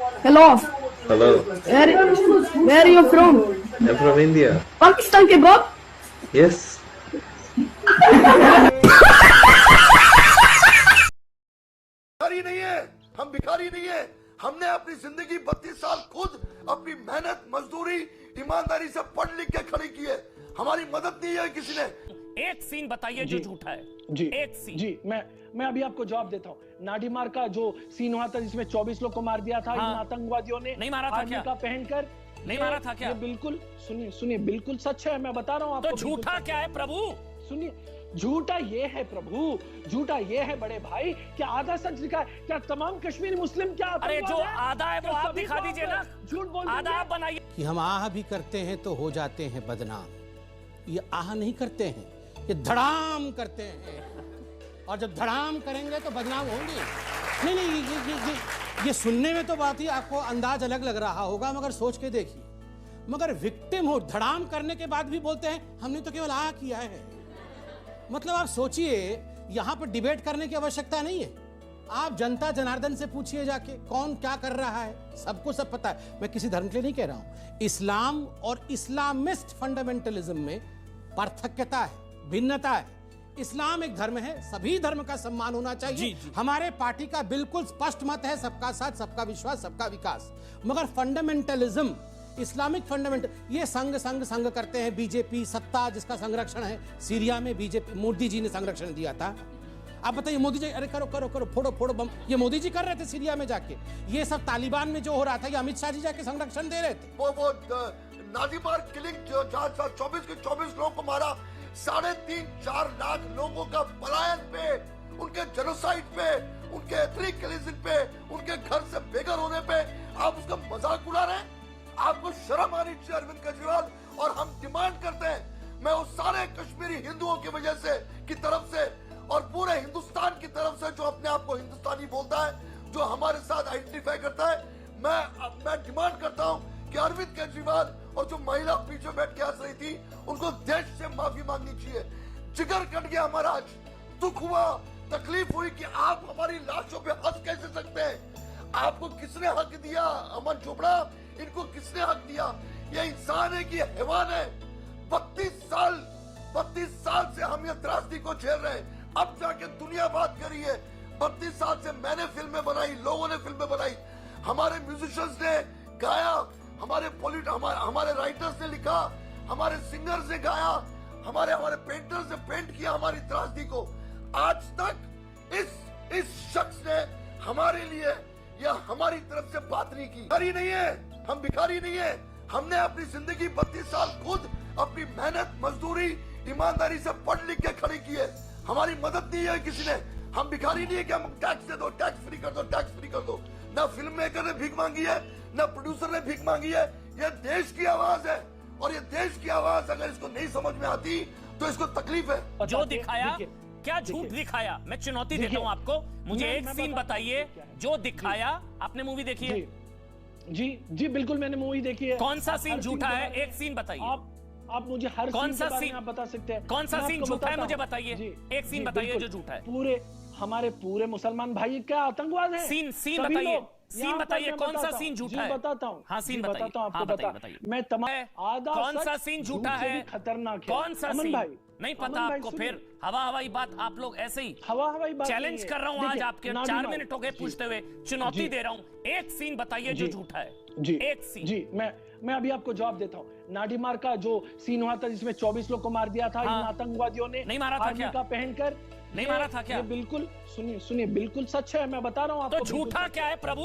Hello. Hello. Where are you from? I'm from India. Pakistan के बाप. Yes. भिखारी नहीं है, हम भिखारी नहीं है। हमने अपनी जिंदगी 32 साल खुद अपनी मेहनत मजदूरी ईमानदारी से पढ़ लिख के खड़ी की है। हमारी मदद नहीं है किसी ने। एक सीन बताइए जो झूठा है। जी एक सीन। जी मैं अभी आपको जवाब देता हूँ। नाडीमार का जो सीन हुआ था जिसमें 24 लोग को मार दिया था इन आतंकवादियों ने, नहीं मारा था क्या? का पहनकर नहीं मारा था क्या? ये बिल्कुल सुनिए बिल्कुल सच है, मैं बता रहा हूँ आपको। तो झूठा क्या है प्रभु? सुनिए, झूठा ये है प्रभु, झूठा ये है बड़े भाई, क्या आधा सच लिखा है? क्या तमाम कश्मीरी मुस्लिम क्या अरे जो आधा है वो आप दिखा दीजिए ना। झूठ बोल आधा आप बनाइए। कि हम आह भी करते हैं तो हो जाते हैं बदनाम। ये आह नहीं करते हैं, ये धड़ाम करते हैं, और जब धड़ाम करेंगे तो बदनाम होंगे। नहीं, ये सुनने में तो बात ही आपको अंदाज अलग लग रहा होगा, मगर सोच के देखिए, मगर विक्टिम हो धड़ाम करने के बाद भी बोलते हैं हमने तो केवल आह किया है। मतलब आप सोचिए, यहां पर डिबेट करने की आवश्यकता नहीं है। आप जनता जनार्दन से पूछिए जाके कौन क्या कर रहा है, सबको सब पता है। मैं किसी धर्म के लिए नहीं कह रहा हूं। इस्लाम और इस्लामिस्ट फंडामेंटलिज्म में पार्थक्यता है, भिन्नता है। इस्लाम एक धर्म है, सभी धर्म का सम्मान होना चाहिए। जी। हमारे पार्टी का बिल्कुल स्पष्ट मत है, सबका साथ, सबका विश्वास, सबका विकास। मगर फंडामेंटलिज्म, इस्लामिक फंडामेंटल, ये संग करते हैं। बीजेपी सत्ता जिसका संरक्षण है, सीरिया में बीजेपी मोदी जी ने संरक्षण दिया था। आप बताइए, मोदी जी अरे करो फोड़ो बम, ये मोदी जी कर रहे थे सीरिया में जाके। ये सब तालिबान में जो हो रहा था, ये अमित शाह जी जाके संरक्षण दे रहे थे। वो नादीमार किलिंग जो 24 के 24 लोगों को मारा, 3.5-4 लाख लोगों का पलायन पे, उनके जेनोसाइड पे, उनके एथनिक क्लींजिंग पे, उनके घर से बेघर होने पे आप उसका मजाक उड़ा रहे हैं। आपको शर्म आनी चाहिए अरविंद केजरीवाल। और हम डिमांड करते हैं, मैं उस सारे कश्मीरी हिंदुओं की वजह से की तरफ से और पूरे हिंदुस्तान की तरफ से जो अपने आप को हिंदुस्तानी बोलता है, जो हमारे साथ आइडेंटिफाई करता है, मैं डिमांड करता हूं कि अरविंद केजरीवाल और जो महिला पीछे बैठ के हंस रही थी, उनको देश से माफी मांगनी चाहिए। जिगर कट गया हमारा, आज दुख हुआ, तकलीफ हुई कि आप हमारी लाशों पे हंस कैसे सकते हैं। आपको किसने हक दिया? अमन चोपड़ा, इनको किसने हक दिया? ये इंसान है कि हैवान है? 32 साल से हम ये त्रासदी को झेल रहे हैं। अब जाके दुनिया बात करी है। 32 साल से मैंने फिल्में बनाई, लोगों ने फिल्में बनाई, हमारे म्यूजिशियंस ने गाया, हमारे राइटर्स ने लिखा, हमारे सिंगर्स ने गाया, हमारे पेंटर्स ने पेंट किया हमारी त्रासदी को। आज तक इस शख्स ने हमारे लिए या हमारी तरफ से बात नहीं की। भिखारी नहीं है, हम भिखारी नहीं है। हमने अपनी जिंदगी 32 साल खुद अपनी मेहनत मजदूरी ईमानदारी से पढ़ लिख के खड़ी की है। हमारी मदद नहीं है किसी ने। हम भिखारी नहीं है कि हम टैक्स दे दो, टैक्स फ्री कर दो। ना फिल्म मेकर ने भीख मांगी है, ना प्रोड्यूसर ने भीख मांगी है। यह देश की आवाज है, और ये देश की आवाज अगर इसको नहीं समझ में आती तो इसको तकलीफ है। जो दिखाया, क्या झूठ दिखाया? मैं चुनौती देता हूं आपको, मुझे एक सीन बताइए जो दिखाया। आपने मूवी देखी है? जी बिल्कुल, मैंने मूवी देखी है। कौन सा सीन झूठा है? एक सीन बताइए। आप मुझे हर कौन सा सीन आप बता सकते हैं? कौन सा सीन झूठा है मुझे बताइए। एक सीन बताइए जो झूठा है। हमारे पूरे मुसलमान भाई क्या आतंकवाद है? सीन बताइए कौन सा सीन झूठा है? बताता हूँ। हाँ, सीन बताता हूँ आपको। बताइए। मैं तमाम आधा कौन सा सीन झूठा है? खतरनाक है। कौन सा सीन? भाई नहीं पता आपको? फिर हवाई बात आप लोग ऐसे ही हवाई बात चैलेंज कर रहा हूँ आज आपके। 4 मिनट हो गए पूछते हुए, चुनौती दे रहा हूँ। एक सीन बताइए जो झूठा है। जी एक सीन। जी मैं अभी आपको जवाब देता हूँ। नाडीमार का जो सीन हुआ था जिसमें 24 लोग को मार दिया था इन आतंकवादियों ने, नहीं मारा था क्या? का पहनकर नहीं मारा था क्या? बिल्कुल सुनिए बिल्कुल सच है, मैं बता रहा हूँ आपको। तो झूठा क्या है प्रभु?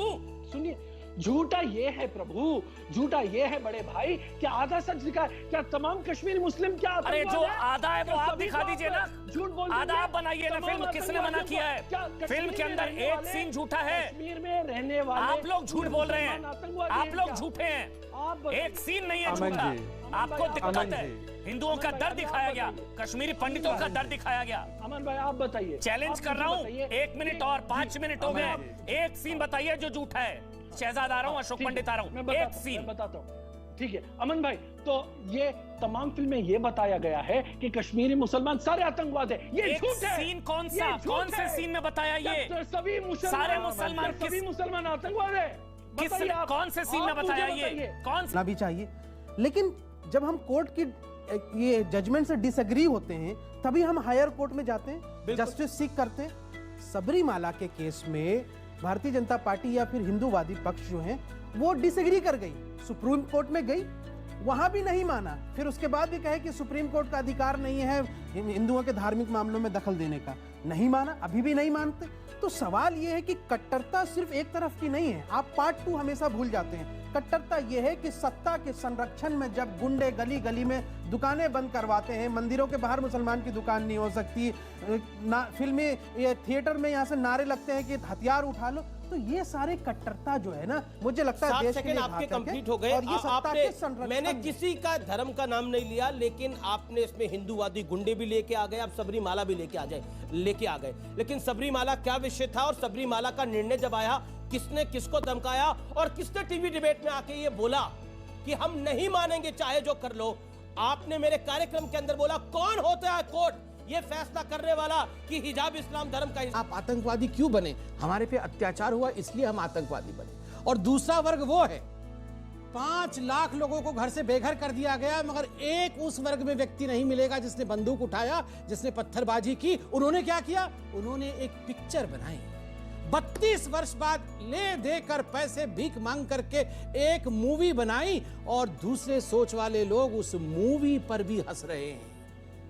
सुनिए, झूठा ये है प्रभु, झूठा ये है बड़े भाई, क्या आधा सच लिखा है? क्या तमाम कश्मीरी मुस्लिम क्या? अरे जो आधा है वो आप दिखा दीजिए ना। झूठ बोल, आधा आप बनाइए ना। फिल्म किसने मना किया है? फिल्म के अंदर एक सीन झूठा है। कश्मीर में रहने वाले आप लोग झूठ बोल रहे हैं, आप लोग झूठे हैं। एक सीन नहीं है झूठा। आपको दिक्कत है। हिंदुओं का दर्द दिखाया गया, कश्मीरी पंडितों का दर्द दिखाया गया। अमन भाई आप बताइए। चैलेंज कर रहा हूँ, 1 मिनट और 5 मिनट हो गए। एक सीन बताइए जो झूठा है। शहजाद आ रहा हूँ, अशोक पंडित आ रहा हूँ। एक सीन बताता हूँ। ठीक है अमन भाई, तो ये तमाम फिल्में ये बताया गया है कि कश्मीरी मुसलमान सारे आतंकवाद है। ये झूठ है। सीन कौन सा? कौन से सीन में बताया ये? सभी सारे मुसलमान सभी मुसलमान आतंकवाद है। किस बताइए आप, कौन से सीन में आप मुझे बताया ये बताइए। कौन ना भी चाहिए, लेकिन जब हम कोर्ट की ये जजमेंट से डिसएग्री होते हैं तभी हम हायर कोर्ट में जाते हैं, जस्टिस सीख करते हैं। सबरीमाला के केस में भारतीय जनता पार्टी या फिर हिंदूवादी पक्ष जो है वो डिसएग्री कर गई, सुप्रीम कोर्ट में गई, वहां भी नहीं माना, फिर उसके बाद भी कहे कि सुप्रीम कोर्ट का अधिकार नहीं है हिंदुओं के धार्मिक मामलों में दखल देने का, नहीं माना, अभी भी नहीं मानते। तो सवाल यह है कि कट्टरता सिर्फ एक तरफ की नहीं है, आप पार्ट 2 हमेशा भूल जाते हैं। कट्टरता यह है कि सत्ता के संरक्षण में जब गुंडे गली गली में दुकानें बंद करवाते हैं, मंदिरों के बाहर मुसलमान की दुकान नहीं हो सकती, फिल्मी थिएटर में यहाँ से नारे लगते हैं कि हथियार उठा लो, तो ये सारे कट्टरता जो है ना, मुझे लगता है 7 देश के सेकंड लिए आपके घातक है। कंप्लीट हो गए। और ये सत्ता के संरक्षण मैंने में- किसी का धर्म का नाम नहीं लिया, लेकिन आपने इसमें हिंदूवादी गुंडे भी लेके आ गए, आप सबरीमाला भी लेके आ गए। लेकिन सबरीमाला क्या विषय था और सबरीमाला का निर्णय जब आया, किसने किसको धमकाया और किसने टीवी डिबेट में आके ये बोला कि हम नहीं मानेंगे चाहे जो कर लो? आपने मेरे कार्यक्रम के अंदर बोला कौन होता है कोर्ट ये फैसला करने वाला कि हिजाब इस्लाम धर्म का आप आतंकवादी क्यों बने? हमारे पे अत्याचार हुआ इसलिए हम आतंकवादी बने। और दूसरा वर्ग वो है, 5 लाख लोगों को घर से बेघर कर दिया गया, मगर एक उस वर्ग में व्यक्ति नहीं मिलेगा जिसने बंदूक उठाया, जिसने पत्थरबाजी की। उन्होंने क्या किया? उन्होंने एक पिक्चर बनाई, 32 वर्ष बाद ले देकर पैसे भीख मांग करके एक मूवी बनाई, और दूसरे सोच वाले लोग उस मूवी पर भी हंस रहे हैं।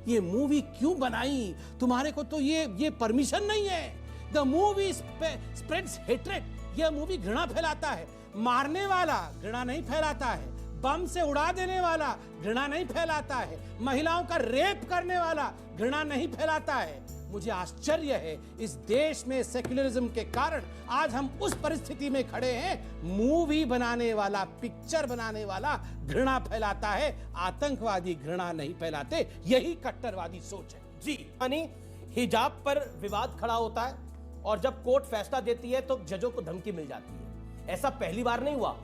ये मूवी क्यों बनाई? तुम्हारे को तो ये परमिशन नहीं है। The movie spreads hatred. यह मूवी घृणा फैलाता है। मारने वाला घृणा नहीं फैलाता है, बम से उड़ा देने वाला घृणा नहीं फैलाता है, महिलाओं का रेप करने वाला घृणा नहीं फैलाता है। मुझे आश्चर्य है, इस देश में सेक्युलरिज्म के कारण आज हम उस परिस्थिति में खड़े हैं, मूवी बनाने वाला, पिक्चर बनाने वाला घृणा फैलाता है, आतंकवादी घृणा नहीं फैलाते। यही कट्टरवादी सोच है। जी, यानी हिजाब पर विवाद खड़ा होता है और जब कोर्ट फैसला देती है तो जजों को धमकी मिल जाती है। ऐसा पहली बार नहीं हुआ।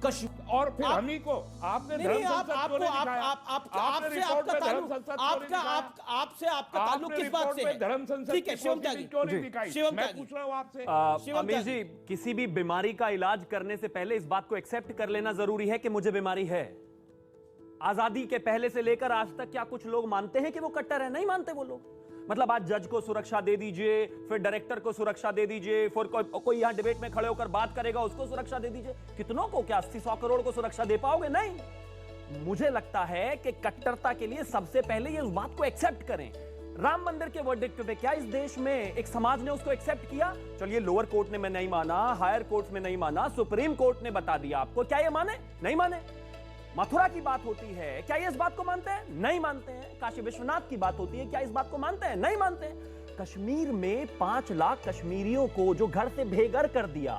और फिर हम ही को आपने धर्म संसद क्यों नहीं दिखाया? आपने रिपोर्ट में धर्म संसद क्यों नहीं दिखाया? आपसे आपका ताल्लुक किस बात से है? धर्म संसद ठीक है, की शिवम प्रोसीडिंग क्यों नहीं दिखाई? शिवम मैं त्यागी। पूछ रहा हूं आपसे। शिवम अमीर त्यागी। जी, किसी भी बीमारी का इलाज करने से पहले इस बात को एक्सेप्ट कर लेना जरूरी है कि मुझे बीमारी है। आजादी के पहले से लेकर आज तक क्या कुछ लोग मानते हैं कि वो कट्टर है? नहीं मानते वो लोग। मतलब आज जज को सुरक्षा दे दीजिए, फिर डायरेक्टर को सुरक्षा दे दीजिए, फिर कोई यहां डिबेट में खड़े होकर बात करेगा उसको सुरक्षा दे दीजिए। कितनों को? क्या 80-100 करोड़ को सुरक्षा दे पाओगे? नहीं। मुझे लगता है कि कट्टरता के लिए सबसे पहले ये उस बात को एक्सेप्ट करें। राम मंदिर के वर्डिक्ट पे क्या इस देश में एक समाज ने उसको एक्सेप्ट किया? चलिए, लोअर कोर्ट ने मैं नहीं माना, हायर कोर्ट में नहीं माना, सुप्रीम कोर्ट ने बता दिया आपको, क्या ये माने? नहीं माने। मथुरा की बात होती है, क्या ये इस बात को मानते हैं? नहीं मानते हैं। काशी विश्वनाथ की बात होती है, क्या इस बात को मानते हैं? नहीं मानते हैं। कश्मीर में 5 लाख कश्मीरियों को जो घर से बेघर कर दिया,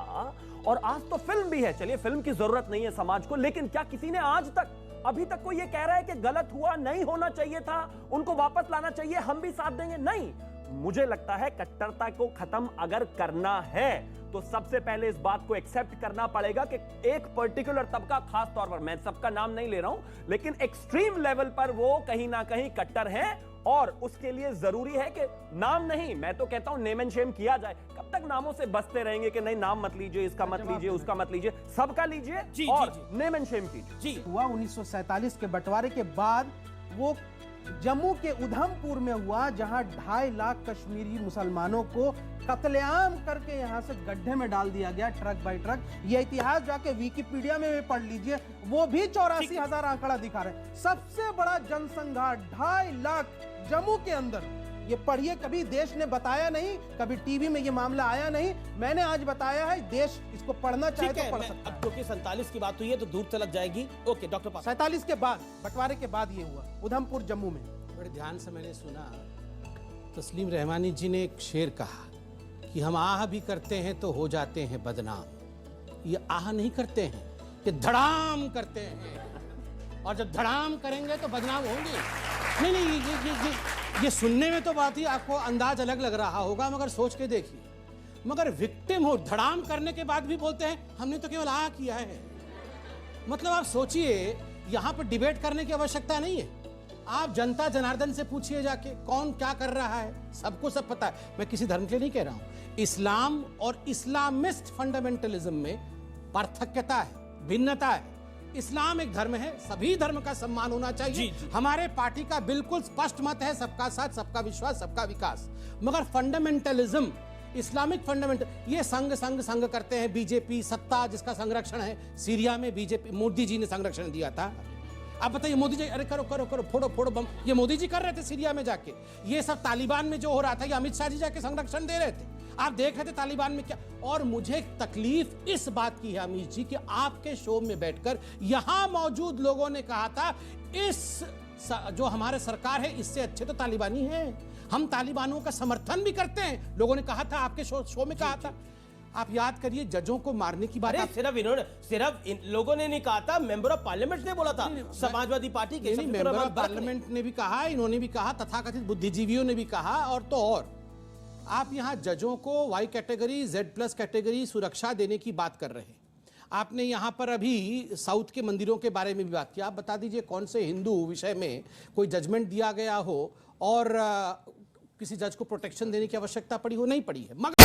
और आज तो फिल्म भी है, चलिए फिल्म की जरूरत नहीं है समाज को, लेकिन क्या किसी ने आज तक, अभी तक कोई ये कह रहा है कि गलत हुआ, नहीं होना चाहिए था, उनको वापस लाना चाहिए, हम भी साथ देंगे? नहीं। मुझे लगता है कट्टरता को खत्म अगर करना है तो सबसे पहले इस बात को एक्सेप्ट करना पड़ेगा कि एक पर्टिकुलर तबका, खास तौर पर, मैं सबका नाम नहीं ले रहा हूं, लेकिन एक्सट्रीम लेवल पर वो कहीं ना कहीं कट्टर हैं, और उसके लिए जरूरी है कि नाम नहीं, मैं तो कहता हूं नेम एंड शेम किया जाए। कब तक नामों से बसते रहेंगे कि नहीं नाम मत लीजिए, इसका मत लीजिए, उसका मत लीजिए? सबका लीजिए और नेम एंड शेम कीजिए। जी, हुआ 1947 के बंटवारे के बाद, वो जम्मू के उधमपुर में हुआ, जहां 2.5 लाख कश्मीरी मुसलमानों को कत्लेआम करके यहां से गड्ढे में डाल दिया गया, ट्रक बाय ट्रक। ये इतिहास जाके विकिपीडिया में भी पढ़ लीजिए, वो भी 84,000 आंकड़ा दिखा रहे। सबसे बड़ा जनसंघार 2.5 लाख जम्मू के अंदर। ये पढ़िए, कभी देश ने बताया नहीं, कभी टीवी में ये मामला आया नहीं, मैंने आज बताया है। देश इसको पढ़ना चाहे ठीक है। तो पढ़ सकता है। अब क्योंकि 47 की बात हुई है तो दूर तलक जाएगी। ओके डॉक्टर पास। 47 के बाद, बंटवारे के बाद ये हुआ उधमपुर जम्मू में। बड़े ध्यान से मैंने सुना, तस्लीम रहमानी जी ने एक शेर कहा कि हम आह भी करते हैं तो हो जाते हैं बदनाम। ये आह नहीं करते हैं, कि धड़ाम करते हैं, और जब धड़ाम करेंगे तो बदनाम होंगे। नहीं, ये सुनने में तो बात ही आपको अंदाज अलग लग रहा होगा, मगर सोच के देखिए, मगर विक्टिम हो, धड़ाम करने के बाद भी बोलते हैं हमने तो केवल आह किया है। मतलब आप सोचिए, यहां पर डिबेट करने की आवश्यकता नहीं है। आप जनता जनार्दन से पूछिए जाके कौन क्या कर रहा है, सबको सब पता है। मैं किसी धर्म के लिए नहीं कह रहा हूं। इस्लाम और इस्लामिस्ट फंडामेंटलिज्म में पार्थक्यता है, भिन्नता है। इस्लाम एक धर्म है, सभी धर्म का सम्मान होना चाहिए। हमारे पार्टी का बिल्कुल स्पष्ट मत है, सबका साथ, सबका विश्वास, सबका विकास। मगर फंडामेंटलिज्म, इस्लामिक फंडामेंटल, ये संग करते हैं। बीजेपी सत्ता जिसका संरक्षण है, सीरिया में बीजेपी, मोदी जी ने संरक्षण दिया था। आप बताइए, मोदी जी, अरे करो करो करो, फोड़ो फोड़ो बम, ये मोदी जी कर रहे थे सीरिया में जाके। ये सब तालिबान में जो हो रहा था, ये अमित शाह जी जाके संरक्षण दे रहे थे। आप देख रहे थे तालिबान में क्या। और मुझे तकलीफ इस बात की है अमित जी कि आपके शो में बैठकर यहां मौजूद लोगों ने कहा था इस जो हमारे सरकार है इससे अच्छे तो तालिबानी हैं, हम तालिबानों का समर्थन भी करते हैं, लोगों ने कहा था, आपके शो में कहा था। आप याद करिए, जजों को मारने की बात। सिर्फ इन लोगों ने नहीं कहा था, मेंबर ऑफ पार्लियामेंट ने बोला था, समाजवादी पार्टी के मेंबर ऑफ पार्लियामेंट ने भी कहा, इन्होंने भी कहा, तथाकथित बुद्धिजीवियों ने भी कहा। और तो और आप यहां जजों को वाई कैटेगरी, Z+ कैटेगरी सुरक्षा देने की बात कर रहे हैं। आपने यहां पर अभी साउथ के मंदिरों के बारे में भी बात की। आप बता दीजिए कौन से हिंदू विषय में कोई जजमेंट दिया गया हो और किसी जज को प्रोटेक्शन देने की आवश्यकता पड़ी हो? नहीं पड़ी है। मगर